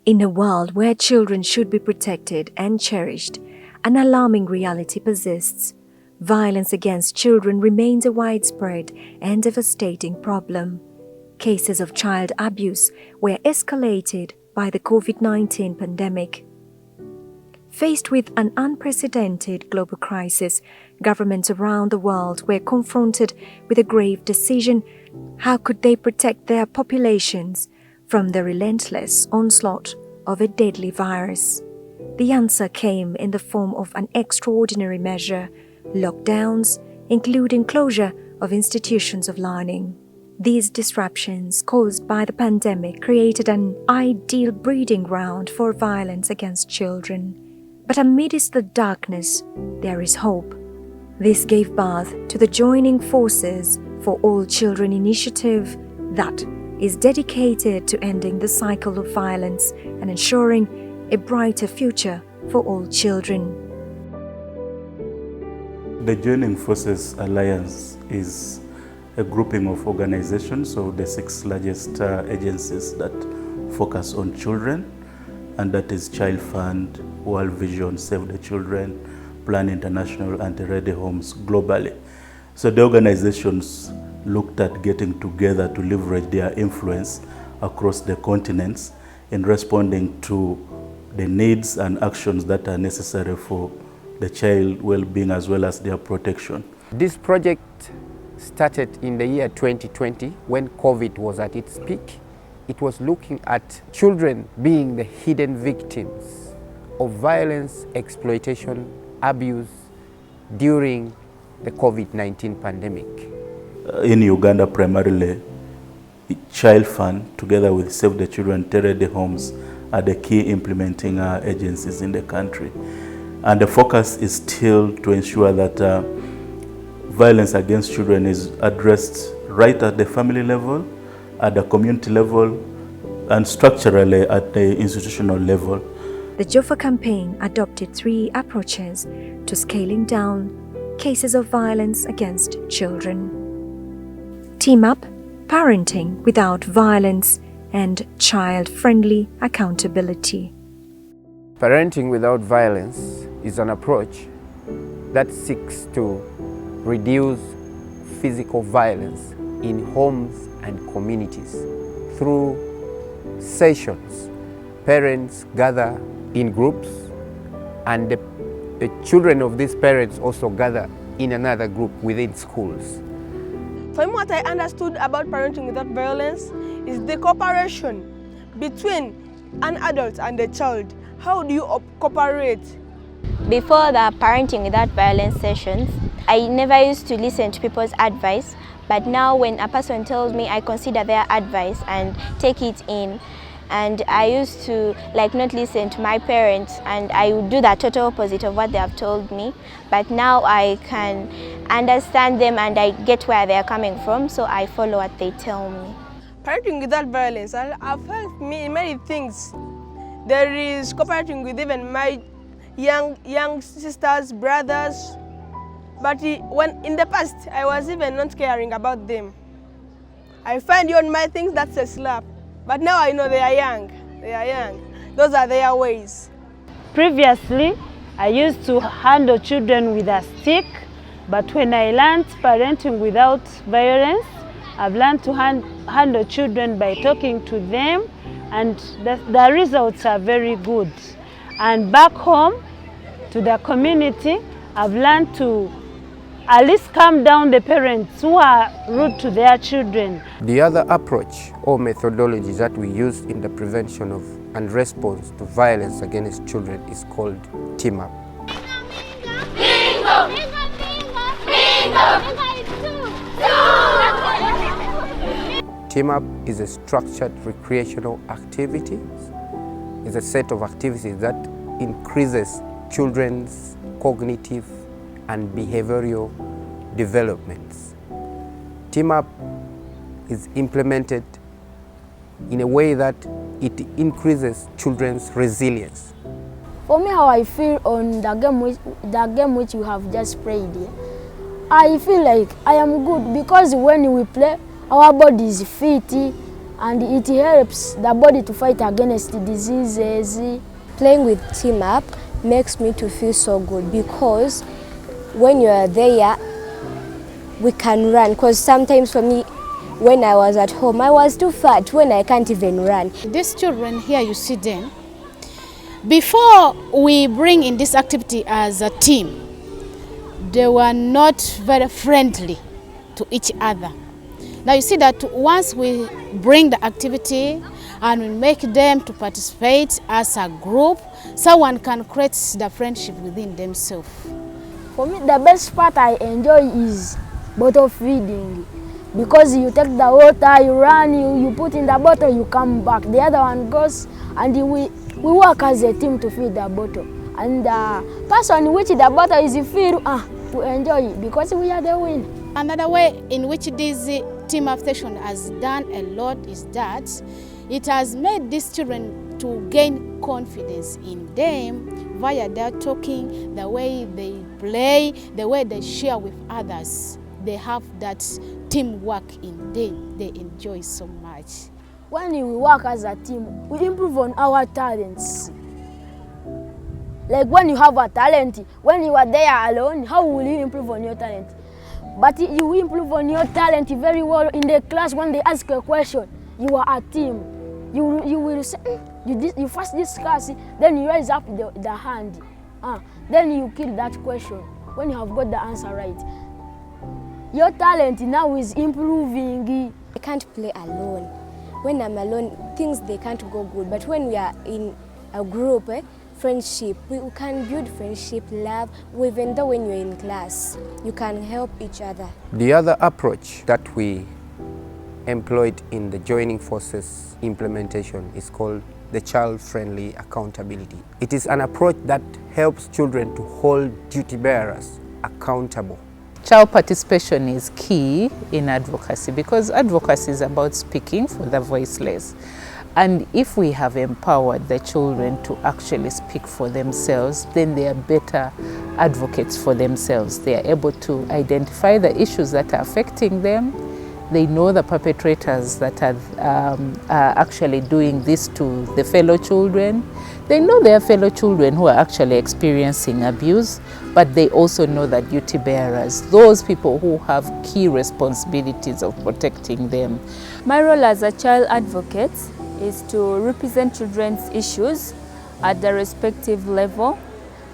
In a world where children should be protected and cherished, an alarming reality persists. Violence against children remains a widespread and devastating problem. Cases of child abuse were escalated by the COVID-19 pandemic. Faced with an unprecedented global crisis, governments around the world were confronted with a grave decision: how could they protect their populations from the relentless onslaught of a deadly virus? The answer came in the form of an extraordinary measure: lockdowns, including closure of institutions of learning. These disruptions caused by the pandemic created an ideal breeding ground for violence against children. But amidst the darkness, there is hope. This gave birth to the Joining Forces for All Children initiative that is dedicated to ending the cycle of violence and ensuring a brighter future for all children. The Joining Forces Alliance is a grouping of organizations, so the 6 largest agencies that focus on children, and that is ChildFund, World Vision, Save the Children, Plan International, and Ready Homes globally. So the organizations looked at getting together to leverage their influence across the continents in responding to the needs and actions that are necessary for the child well-being as well as their protection. This project started in the year 2020 when COVID was at its peak. It was looking at children being the hidden victims of violence, exploitation, abuse during the COVID-19 pandemic. In Uganda, primarily, ChildFund, together with Save the Children, Ready Homes, are the key implementing agencies in the country. And the focus is still to ensure that violence against children is addressed right at the family level, at the community level, and structurally at the institutional level. The JOFA campaign adopted 3 approaches to scaling down cases of violence against children: Team Up, Parenting Without Violence, and Child-Friendly Accountability. Parenting Without Violence is an approach that seeks to reduce physical violence in homes and communities through sessions. Parents gather in groups, and the children of these parents also gather in another group within schools. From what I understood about parenting without violence is the cooperation between an adult and a child. How do you cooperate? Before the parenting without violence sessions, I never used to listen to people's advice, but now when a person tells me, I consider their advice and take it in. And I used to not listen to my parents, and I would do the total opposite of what they have told me. But now I can understand them and I get where they are coming from, so I follow what they tell me. Parenting without violence has helped me in many things. There is cooperating with even my young sisters, brothers. But when in the past I was even not caring about them. I find on my things that's a slap. But now I know they are young. They are young. Those are their ways. Previously, I used to handle children with a stick, but when I learned parenting without violence, I've learned to handle children by talking to them, and the results are very good. And back home, to the community, I've learned to at least calm down the parents who are rude to their children. The other approach or methodology that we use in the prevention of and response to violence against children is called Team Up. Team Up is a structured recreational activity. It's a set of activities that increases children's cognitive and behavioral developments. Team Up is implemented in a way that it increases children's resilience. For me, how I feel on the game which we have just played here, I feel like I am good because when we play, our body is fit, and it helps the body to fight against diseases. Playing with team up makes me to feel so good, because when you are there, we can run. Because sometimes for me, when I was at home, I was too fat when I can't even run. These children here, you see them. Before we bring in this activity as a team, they were not very friendly to each other. Now you see that once we bring the activity and we make them to participate as a group, someone can create the friendship within themselves. For me, the best part I enjoy is bottle feeding, because you take the water, you run, you put in the bottle, you come back. The other one goes, and we work as a team to feed the bottle. And the person in which the bottle is filled, we enjoy it because we are the winner. Another way in which this team of session has done a lot is that it has made these children to gain confidence in them via their talking, the way they play, the way they share with others. They have that teamwork in them. They enjoy so much. When we work as a team, we improve on our talents. Like when you have a talent, when you are there alone, how will you improve on your talent? But you improve on your talent very well in the class. When they ask a question, you are a team. You will say, you first discuss, then you raise up the hand. Then you kill that question when you have got the answer right. Your talent now is improving. I can't play alone. When I'm alone, things they can't go good. But when we are in a group, friendship, we can build friendship, love, even though when you're in class, you can help each other. The other approach that we employed in the joining forces implementation is called the child-friendly accountability. It is an approach that helps children to hold duty bearers accountable. Child participation is key in advocacy, because advocacy is about speaking for the voiceless. And if we have empowered the children to actually speak for themselves, then they are better advocates for themselves. They are able to identify the issues that are affecting them. They know the perpetrators that are actually doing this to the fellow children. They know their fellow children who are actually experiencing abuse, but they also know that duty bearers, those people who have key responsibilities of protecting them. My role as a child advocate is to represent children's issues at the respective level.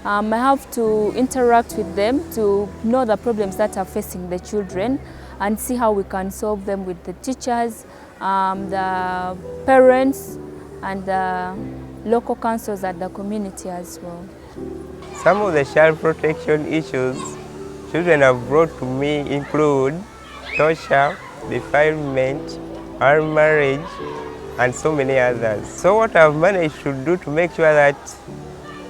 I have to interact with them to know the problems that are facing the children and see how we can solve them with the teachers, the parents, and the local councils at the community as well. Some of the child protection issues children have brought to me include torture, defilement, armed marriage, and so many others. So what I've managed to do to make sure that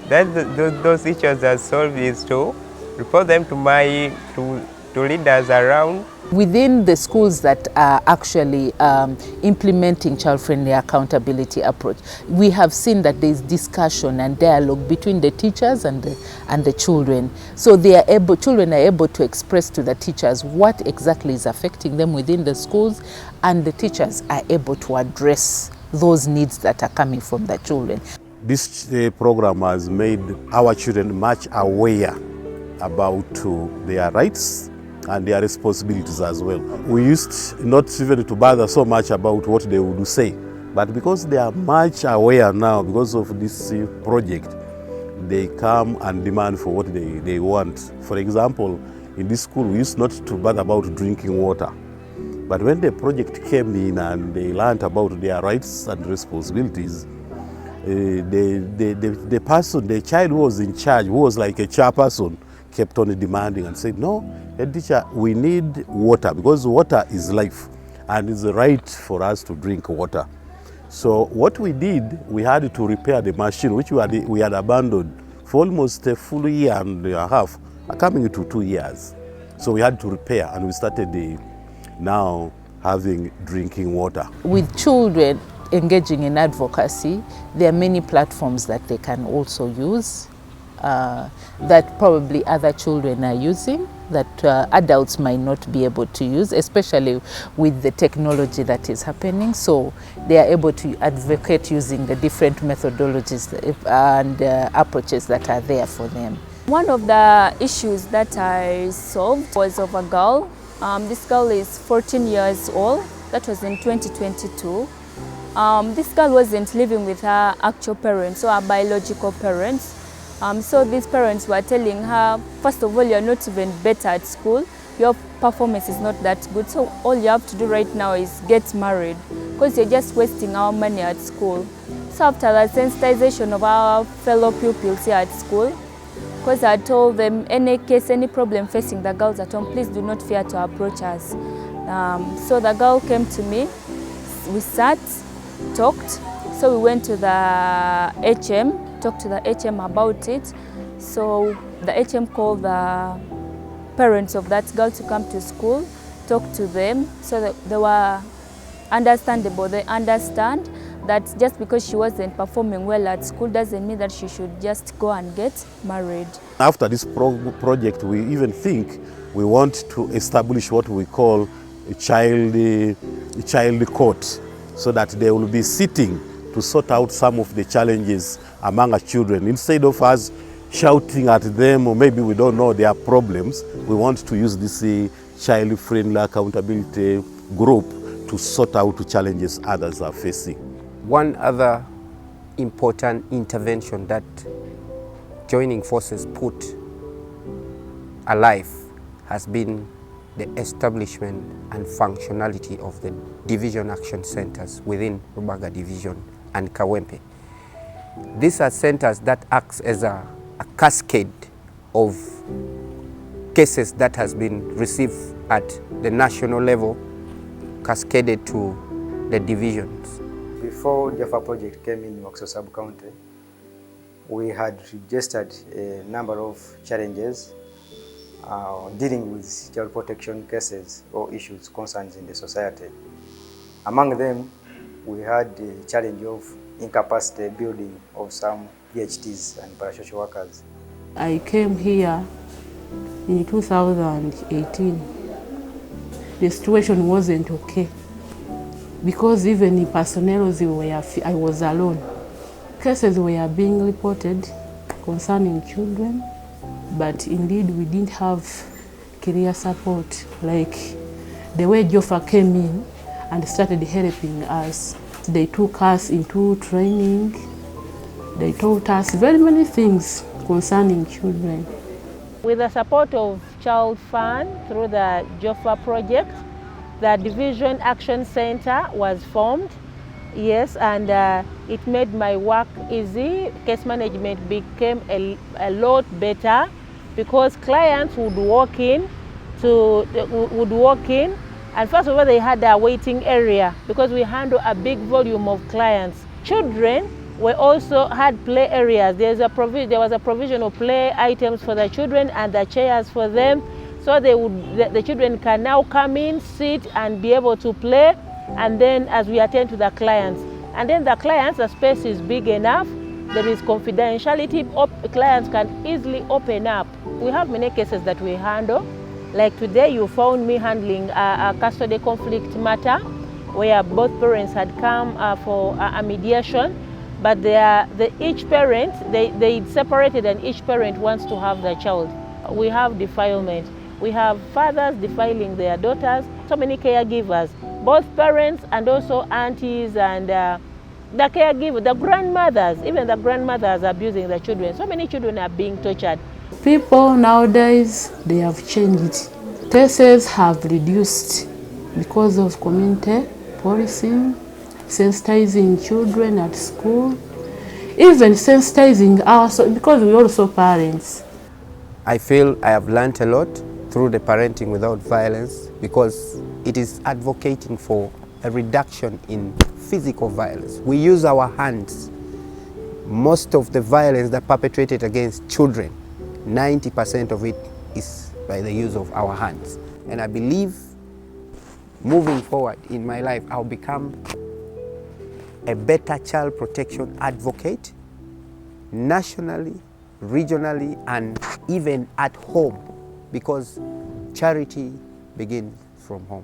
those issues are solved is to report them to leaders around. Within the schools that are actually implementing child-friendly accountability approach, we have seen that there is discussion and dialogue between the teachers and the children. So children are able to express to the teachers what exactly is affecting them within the schools, and the teachers are able to address those needs that are coming from the children. This program has made our children much aware about their rights and their responsibilities as well. We used not even to bother so much about what they would say, but because they are much aware now because of this project, they come and demand for what they want. For example, in this school, we used not to bother about drinking water. But when the project came in and they learned about their rights and responsibilities, the child who was in charge, who was like a chairperson, kept on demanding and said, no, head teacher, we need water because water is life and it's right for us to drink water. So what we did, we had to repair the machine which we had abandoned for almost a full year and a half, coming to 2 years. So we had to repair, and we started now having drinking water. With children engaging in advocacy, there are many platforms that they can also use that probably other children are using. that adults might not be able to use, especially with the technology that is happening. So they are able to advocate using the different methodologies and approaches that are there for them. One of the issues that I solved was of a girl. This girl is 14 years old. That was in 2022. This girl wasn't living with her actual parents, so her biological parents. So these parents were telling her, first of all, you're not even better at school. Your performance is not that good. So all you have to do right now is get married because you're just wasting our money at school. So after the sensitization of our fellow pupils here at school, because I told them, any case, any problem facing the girls at home, please do not fear to approach us. So the girl came to me, we sat, talked. So we went to the HM, talked to the HM about it. So the HM called the parents of that girl to come to school, talk to them, so that they were understandable. They understand that just because she wasn't performing well at school doesn't mean that she should just go and get married. After this project, we even think we want to establish what we call a child court, so that they will be sitting to sort out some of the challenges among our children. Instead of us shouting at them, or maybe we don't know their problems, we want to use this child-friendly accountability group to sort out challenges others are facing. One other important intervention that joining forces put alive has been the establishment and functionality of the division action centers within Rubaga Division and Kawempe. These are centers that act as a cascade of cases that has been received at the national level, cascaded to the divisions. Before JOFA Project came in Wakiso sub-county, we had registered a number of challenges dealing with child protection cases or issues, concerns in the society. Among them, we had the challenge of incapacity building of some PhDs and parasocial workers. I came here in 2018. The situation wasn't okay because even in personnel, I was alone. Cases were being reported concerning children, but indeed we didn't have career support. Like the way JOFA came in and started helping us, they took us into training. They taught us very many things concerning children. With the support of ChildFund through the JOFA Project, the Division Action Center was formed. Yes, and it made my work easy. Case management became a lot better because clients would walk in, and first of all they had a waiting area because we handle a big volume of clients. Children also had play areas. There was a provision of play items for the children and the chairs for them, so the children can now come in, sit and be able to play, and then as we attend to the clients. And then the clients, the space is big enough, there is confidentiality, clients can easily open up. We have many cases that we handle. Like today you found me handling a custody conflict matter where both parents had come for a mediation, but each parent, they separated and each parent wants to have their child. We have defilement. We have fathers defiling their daughters, so many caregivers, both parents and also aunties and the caregiver, the grandmothers, even the grandmothers abusing the children. So many children are being tortured. People nowadays, they have changed. Cases have reduced because of community policing, sensitizing children at school, even sensitizing ourselves because we're also parents. I feel I have learned a lot through the Parenting Without Violence because it is advocating for a reduction in physical violence. We use our hands. Most of the violence that perpetrated against children, 90% of it is by the use of our hands. And I believe moving forward in my life, I'll become a better child protection advocate nationally, regionally, and even at home, because charity begins from home.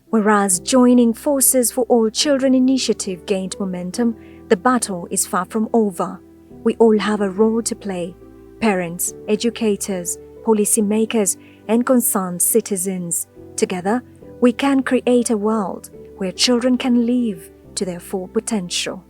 Whereas Joining Forces for All Children initiative gained momentum, the battle is far from over. We all have a role to play: parents, educators, policymakers, and concerned citizens. Together, we can create a world where children can live to their full potential.